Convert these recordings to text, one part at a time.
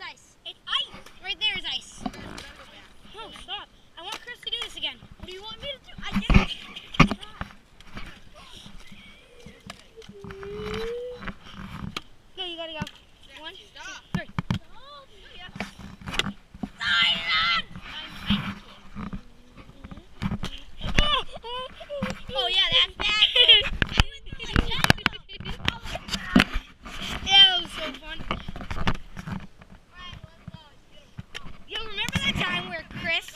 ice. It's ice. Right there is ice. No, stop. I want Chris to do this again. What do you want me to do? I did it. No, you gotta go. 1, 2, 3. Oh yeah, that's bad. Yeah, that was so fun. Yo, remember that time where Chris?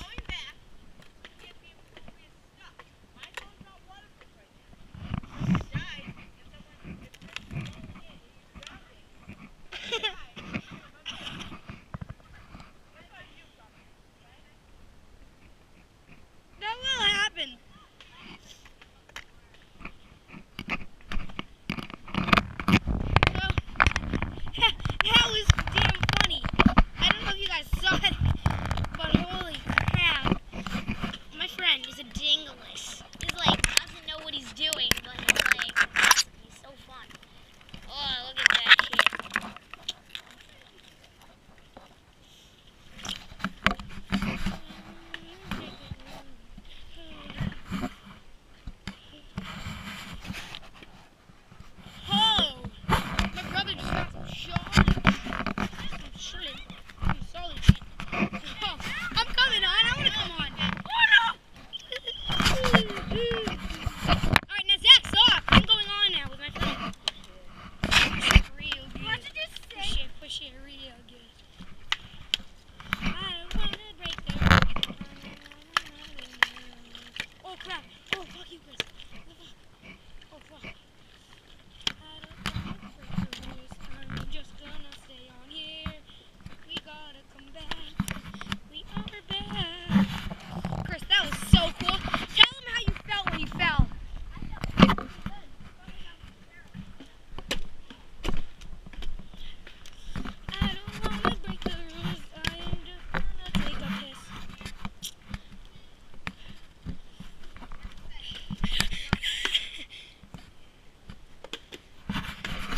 That will happen. That was damn funny. I don't know if you guys saw it, but holy crap. My friend is a dinglish. He's like, doesn't know what he's doing, but he's like, he's so fun. Oh, look at that shit.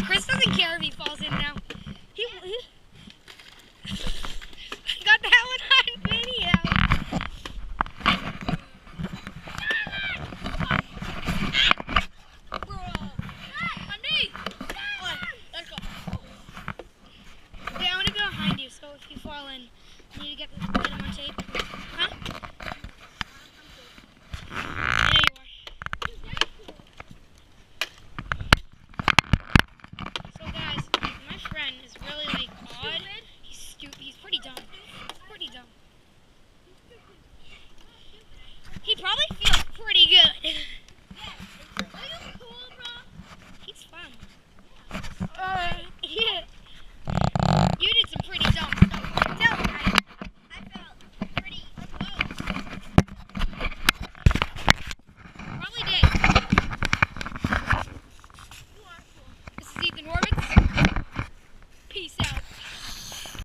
Chris doesn't care if he falls in now. He I got that one on video. Let's go. Okay, I want to go behind you, so if you fall in, you need to get them on tape. Huh? He's pretty dumb.